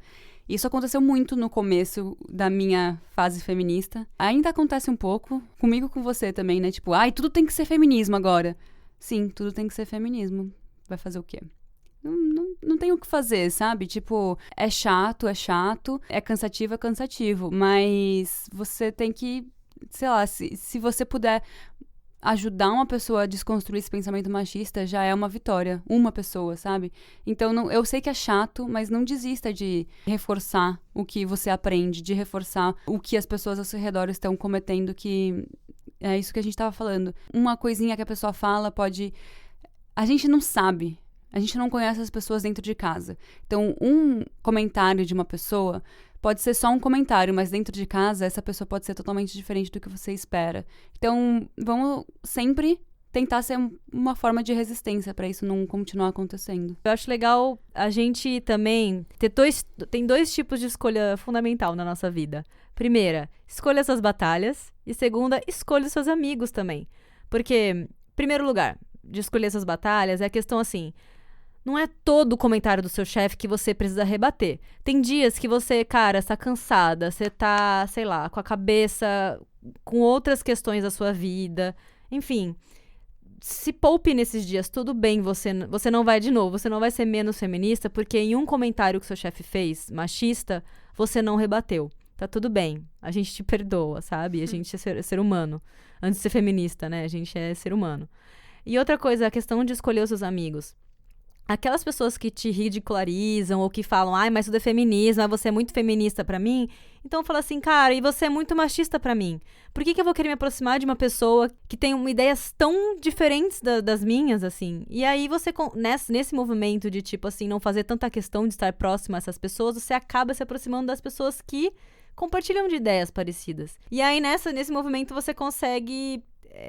Isso aconteceu muito no começo da minha fase feminista. Ainda acontece um pouco, comigo e com você também, né? Tipo, ai, tudo tem que ser feminismo agora. Sim, tudo tem que ser feminismo. Vai fazer o quê? Não tem o que fazer, sabe? Tipo, é chato, é cansativo, mas você tem que, sei lá, se você puder ajudar uma pessoa a desconstruir esse pensamento machista, já é uma vitória. Uma pessoa, sabe? Então, eu sei que é chato, mas não desista de reforçar o que você aprende, de reforçar o que as pessoas ao seu redor estão cometendo, que é isso que a gente tava falando. Uma coisinha que a pessoa fala pode... A gente não sabe. A gente não conhece as pessoas dentro de casa. Então, um comentário de uma pessoa pode ser só um comentário, mas dentro de casa, essa pessoa pode ser totalmente diferente do que você espera. Então, vamos sempre tentar ser uma forma de resistência para isso não continuar acontecendo.
Eu acho legal a gente também tem dois tipos de escolha fundamental na nossa vida. Primeira, escolha suas batalhas. E segunda, escolha os seus amigos também. Porque, primeiro lugar, de escolher suas batalhas é a questão assim... Não é todo o comentário do seu chefe que você precisa rebater. Tem dias que você, cara, está cansada, você tá, sei lá, com a cabeça com outras questões da sua vida. Enfim, se poupe nesses dias, tudo bem, você não vai de novo, você não vai ser menos feminista, porque em um comentário que seu chefe fez, machista, você não rebateu. Tá tudo bem, a gente te perdoa, sabe? A gente é ser humano. Antes de ser feminista, né? A gente é ser humano. E outra coisa, a questão de escolher os seus amigos. Aquelas pessoas que te ridicularizam ou que falam, ai, mas tudo é feminismo, você é muito feminista pra mim. Então fala assim, cara, e você é muito machista pra mim. Por que eu vou querer me aproximar de uma pessoa que tem ideias tão diferentes das minhas, assim? E aí você, nesse movimento de, tipo assim, não fazer tanta questão de estar próximo a essas pessoas, você acaba se aproximando das pessoas que compartilham de ideias parecidas. E aí, nesse movimento, você consegue...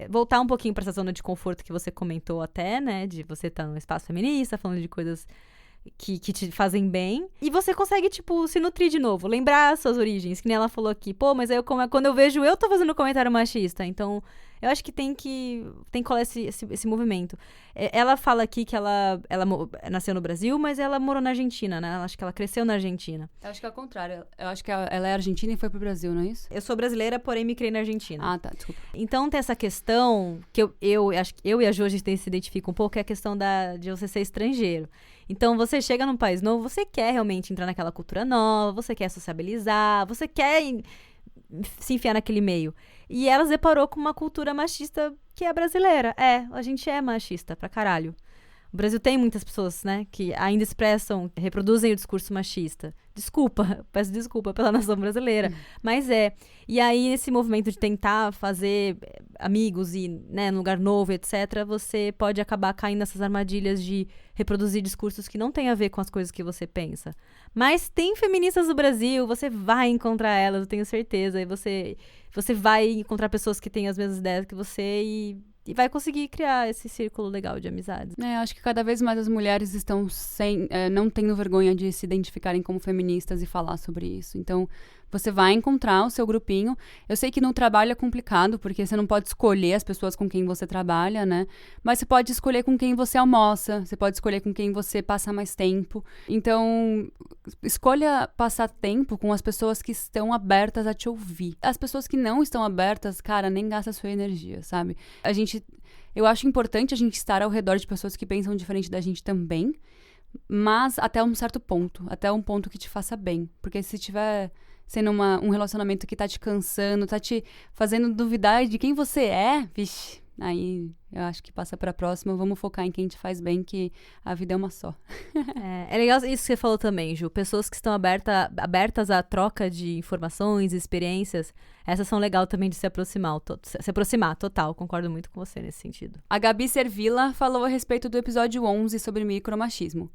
voltar um pouquinho para essa zona de conforto que você comentou até, né? De você estar num espaço feminista, falando de coisas que te fazem bem. E você consegue, tipo, se nutrir de novo. Lembrar as suas origens. Que nem ela falou aqui. Pô, mas aí quando eu vejo eu tô fazendo comentário machista. Então, eu acho que tem que colar esse movimento. Ela fala aqui que ela nasceu no Brasil, mas ela morou na Argentina, né? Acho que ela cresceu na Argentina.
Eu acho que é o contrário. Eu acho que ela é argentina e foi pro Brasil, não é isso?
Eu sou brasileira, porém me criei na Argentina.
Ah, tá, desculpa.
Então tem essa questão que acho que eu e a Jo, a gente se identifica um pouco, que é a questão de você ser estrangeiro. Então você chega num país novo, você quer realmente entrar naquela cultura nova, você quer sociabilizar, você quer se enfiar naquele meio. E ela se deparou com uma cultura machista que é brasileira. A gente é machista pra caralho. O Brasil tem muitas pessoas, né, que ainda reproduzem o discurso machista. Peço desculpa pela nação brasileira, mas é. E aí, nesse movimento de tentar fazer amigos e, né, num lugar novo, etc., você pode acabar caindo nessas armadilhas de reproduzir discursos que não têm a ver com as coisas que você pensa. Mas tem feministas do Brasil, você vai encontrar elas, eu tenho certeza, e você vai encontrar pessoas que têm as mesmas ideias que você e vai conseguir criar esse círculo legal de amizades.
Acho que cada vez mais as mulheres estão não tendo vergonha de se identificarem como feministas e falar sobre isso. Então, você vai encontrar o seu grupinho. Eu sei que no trabalho é complicado, porque você não pode escolher as pessoas com quem você trabalha, né? Mas você pode escolher com quem você almoça, você pode escolher com quem você passa mais tempo. Então, escolha passar tempo com as pessoas que estão abertas a te ouvir. As pessoas que não estão abertas, cara, nem gasta a sua energia, sabe? Eu acho importante a gente estar ao redor de pessoas que pensam diferente da gente também, mas até um certo ponto, até um ponto que te faça bem. Porque se tiver sendo um relacionamento que tá te cansando, tá te fazendo duvidar de quem você é, vixe, aí eu acho que passa pra próxima. Vamos focar em quem te faz bem, que a vida é uma só.
É legal isso que você falou também, Ju. Pessoas que estão abertas à troca de informações, experiências, essas são legal também de se aproximar, total. Concordo muito com você nesse sentido.
A Gabi Servilla falou a respeito do episódio 11 sobre micromachismo.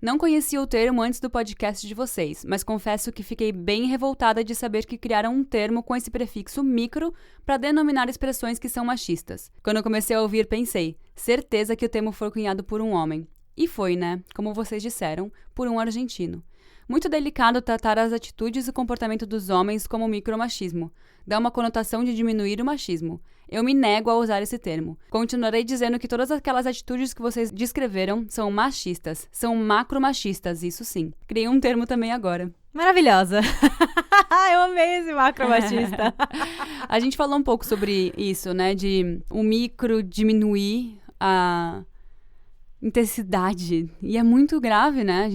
Não conhecia o termo antes do podcast de vocês, mas confesso que fiquei bem revoltada de saber que criaram um termo com esse prefixo micro para denominar expressões que são machistas. Quando eu comecei a ouvir, pensei, certeza que o termo foi cunhado por um homem. E foi, né, como vocês disseram, por um argentino. Muito delicado tratar as atitudes e comportamento dos homens como micromachismo. Dá uma conotação de diminuir o machismo. Eu me nego a usar esse termo. Continuarei dizendo que todas aquelas atitudes que vocês descreveram são machistas. São macromachistas, isso sim. Criei um termo também agora.
Maravilhosa. Eu amei esse macromachista.
A gente falou um pouco sobre isso, né? De o micro diminuir a intensidade. E é muito grave, né?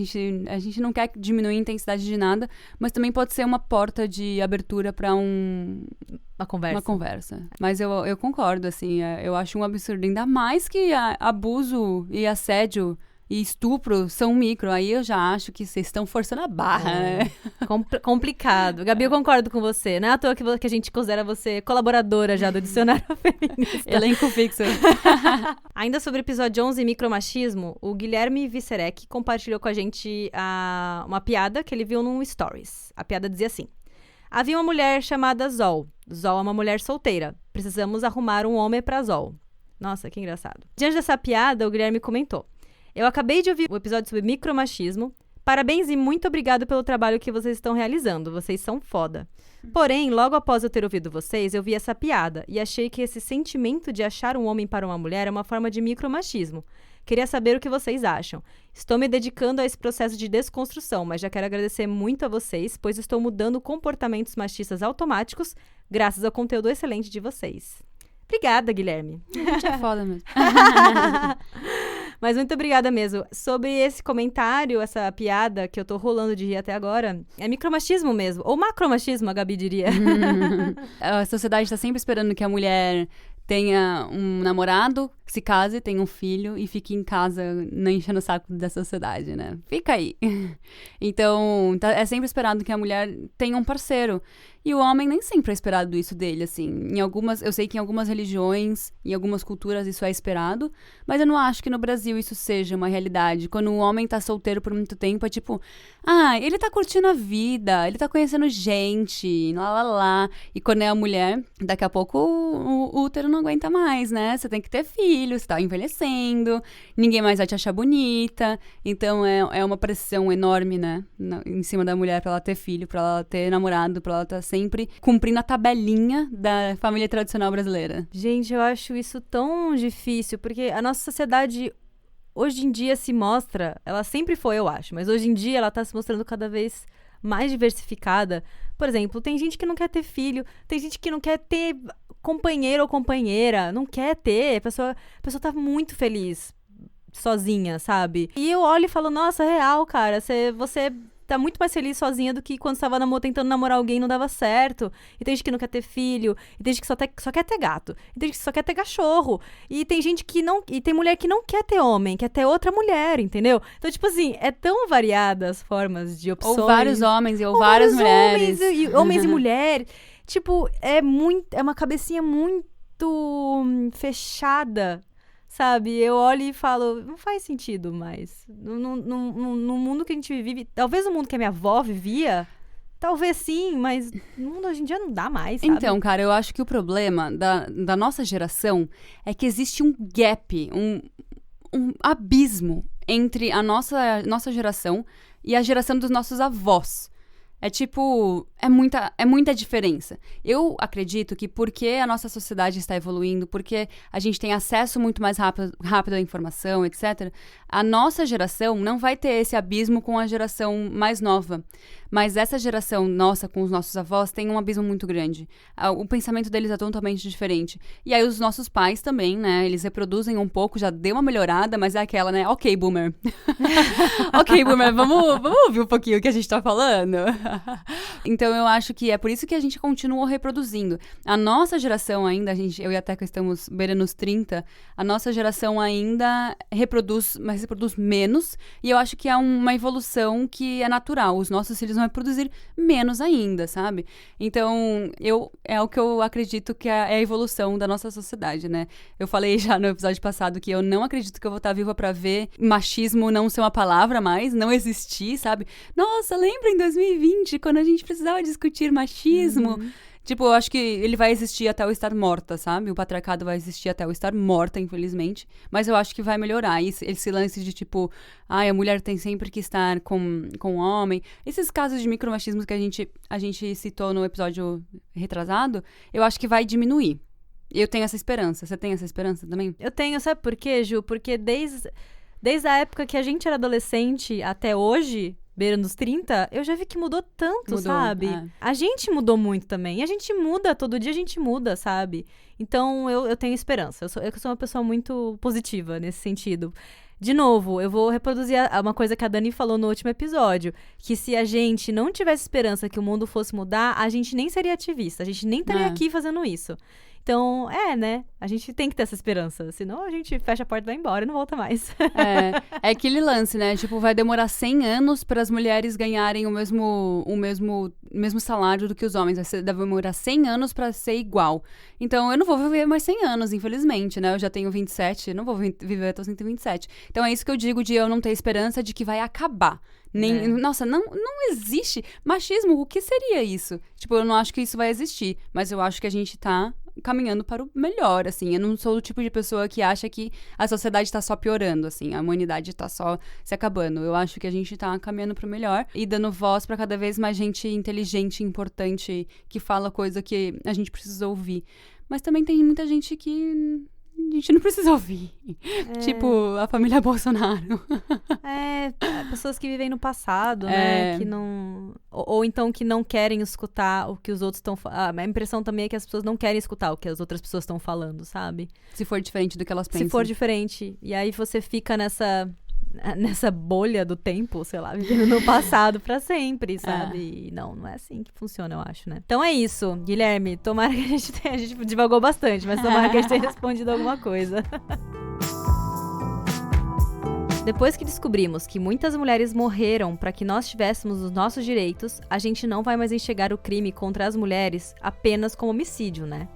A gente não quer diminuir a intensidade de nada, mas também pode ser uma porta de abertura para uma conversa. Mas eu concordo, assim, eu acho um absurdo. Ainda mais que abuso e assédio e estupro são micro. Aí eu já acho que vocês estão forçando a barra, né?
Complicado. Gabi, eu concordo com você. Não é à toa que a gente considera você colaboradora já do Dicionário Feminista.
Elenco fixo.
Ainda sobre o episódio 11, micromachismo, o Guilherme Visserec compartilhou com a gente uma piada que ele viu num Stories. A piada dizia assim: havia uma mulher chamada Zol. Zol é uma mulher solteira. Precisamos arrumar um homem pra Zol. Nossa, que engraçado. Diante dessa piada, o Guilherme comentou: eu acabei de ouvir o episódio sobre micromachismo. Parabéns e muito obrigado pelo trabalho que vocês estão realizando. Vocês são foda. Porém, logo após eu ter ouvido vocês, eu vi essa piada e achei que esse sentimento de achar um homem para uma mulher é uma forma de micromachismo. Queria saber o que vocês acham. Estou me dedicando a esse processo de desconstrução, mas já quero agradecer muito a vocês, pois estou mudando comportamentos machistas automáticos graças ao conteúdo excelente de vocês. Obrigada, Guilherme.
A gente é foda mesmo.
Mas muito obrigada mesmo. Sobre esse comentário, essa piada que eu tô rolando de rir até agora, é micromachismo mesmo. Ou macromachismo, a Gabi diria.
A sociedade tá sempre esperando que a mulher tenha um namorado, se case, tenha um filho e fique em casa não enchendo o saco da sociedade, né? Fica aí. Então, é sempre esperado que a mulher tenha um parceiro. E o homem nem sempre é esperado isso dele, assim. Eu sei que em algumas religiões, em algumas culturas isso é esperado, mas eu não acho que no Brasil isso seja uma realidade. Quando o homem tá solteiro por muito tempo, é tipo, ele tá curtindo a vida, ele tá conhecendo gente, lá. E quando é a mulher, daqui a pouco o útero não aguenta mais, né? Você tem que ter filho, você tá envelhecendo, ninguém mais vai te achar bonita. Então é uma pressão enorme, né? Em cima da mulher pra ela ter filho, pra ela ter namorado, pra ela estar sempre cumprindo a tabelinha da família tradicional brasileira.
Gente, eu acho isso tão difícil, porque a nossa sociedade hoje em dia se mostra, ela sempre foi, eu acho, mas hoje em dia ela tá se mostrando cada vez mais diversificada. Por exemplo, tem gente que não quer ter filho, tem gente que não quer ter companheiro ou companheira, não quer ter, a pessoa tá muito feliz sozinha, sabe? E eu olho e falo, nossa, real, cara, você tá muito mais feliz sozinha do que quando você tava tentando namorar alguém e não dava certo. E tem gente que não quer ter filho, e tem gente que só quer ter gato, e tem gente que só quer ter cachorro, e tem gente que não... E tem mulher que não quer ter homem, quer ter outra mulher, entendeu? Então, tipo assim, é tão variada as formas de opções.
Ou vários homens, ou várias mulheres.
Homens e mulheres. Tipo, é uma cabecinha muito fechada, sabe? Eu olho e falo, não faz sentido mais. No mundo que a gente vive, talvez no mundo que a minha avó vivia, talvez sim, mas no mundo hoje em dia não dá mais, sabe?
Então, cara, eu acho que o problema da nossa geração é que existe um gap, um abismo entre a nossa geração e a geração dos nossos avós. É tipo, é muita diferença. Eu acredito que porque a nossa sociedade está evoluindo, porque a gente tem acesso muito mais rápido à informação, etc., a nossa geração não vai ter esse abismo com a geração mais nova. Mas essa geração nossa, com os nossos avós, tem um abismo muito grande. O pensamento deles é totalmente diferente. E aí os nossos pais também, né? Eles reproduzem um pouco, já deu uma melhorada, mas é aquela, né? Ok, boomer. Ok, boomer, vamos ouvir um pouquinho o que a gente tá falando? Então eu acho que é por isso que a gente continua reproduzindo. A nossa geração ainda, eu e a Teca estamos beirando os 30, a nossa geração ainda reproduz, mas reproduz menos. E eu acho que é uma evolução que é natural. Os nossos filhos vão reproduzir menos ainda, sabe? Então, é o que eu acredito que é a evolução da nossa sociedade, né? Eu falei já no episódio passado que eu não acredito que eu vou estar viva pra ver machismo não ser uma palavra mais, não existir, sabe? Nossa, lembra em 2020, quando a gente precisava discutir machismo? Tipo, eu acho que ele vai existir até eu estar morta, sabe? O patriarcado vai existir até eu estar morta, infelizmente. Mas eu acho que vai melhorar. Esse lance de, tipo, a mulher tem sempre que estar com o homem. Esses casos de micromachismo que a gente citou no episódio retrasado, eu acho que vai diminuir. Eu tenho essa esperança. Você tem essa esperança também?
Eu tenho, sabe por quê, Ju? Porque desde a época que a gente era adolescente até hoje, beirando os 30, eu já vi que mudou tanto, sabe? A gente mudou muito também. E a gente muda, todo dia a gente muda, sabe? Então, eu tenho esperança. Eu sou uma pessoa muito positiva nesse sentido. De novo, eu vou reproduzir uma coisa que a Dani falou no último episódio, que se a gente não tivesse esperança que o mundo fosse mudar, a gente nem seria ativista, a gente nem estaria aqui fazendo isso. Então, né? A gente tem que ter essa esperança. Senão a gente fecha a porta e vai embora e não volta mais.
É aquele lance, né? Tipo, vai demorar 100 anos para as mulheres ganharem o mesmo salário do que os homens. Vai demorar 100 anos para ser igual. Então, eu não vou viver mais 100 anos, infelizmente, né? Eu já tenho 27, não vou viver até os 127. Então, é isso que eu digo de eu não ter esperança de que vai acabar. Nossa, não existe machismo. O que seria isso? Tipo, eu não acho que isso vai existir. Mas eu acho que a gente tá caminhando para o melhor, assim. Eu não sou do tipo de pessoa que acha que a sociedade tá só piorando, assim. A humanidade tá só se acabando. Eu acho que a gente tá caminhando para o melhor e dando voz para cada vez mais gente inteligente, importante, que fala coisa que a gente precisa ouvir. Mas também tem muita gente que a gente não precisa ouvir. Tipo, a família Bolsonaro.
Pessoas que vivem no passado, né? Que não... Ou então que não querem escutar o que os outros estão falando. A impressão também é que as pessoas não querem escutar o que as outras pessoas estão falando, sabe?
Se for diferente do que elas pensam.
Se for diferente. E aí você fica nessa bolha do tempo, sei lá, vivendo no passado pra sempre, sabe? E não é assim que funciona, eu acho, né? Então é isso, Guilherme. Tomara que a gente divagou bastante, mas tomara que a gente tenha respondido alguma coisa. Depois que descobrimos que muitas mulheres morreram para que nós tivéssemos os nossos direitos, a gente não vai mais enxergar o crime contra as mulheres apenas como homicídio, né?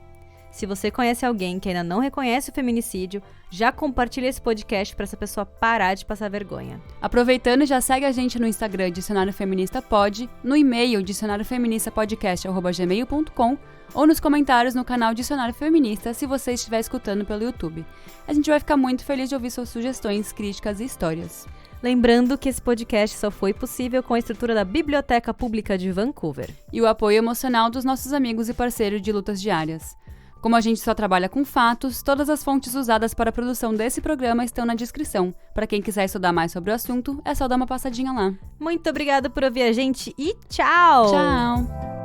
Se você conhece alguém que ainda não reconhece o feminicídio, já compartilha esse podcast para essa pessoa parar de passar vergonha.
Aproveitando, já segue a gente no Instagram Dicionário Feminista Pod, no e-mail dicionariofeministapodcast@gmail.com ou nos comentários no canal Dicionário Feminista se você estiver escutando pelo YouTube. A gente vai ficar muito feliz de ouvir suas sugestões, críticas e histórias.
Lembrando que esse podcast só foi possível com a estrutura da Biblioteca Pública de Vancouver.
E o apoio emocional dos nossos amigos e parceiros de lutas diárias. Como a gente só trabalha com fatos, todas as fontes usadas para a produção desse programa estão na descrição. Para quem quiser estudar mais sobre o assunto, é só dar uma passadinha lá.
Muito obrigada por ouvir a gente e tchau!
Tchau!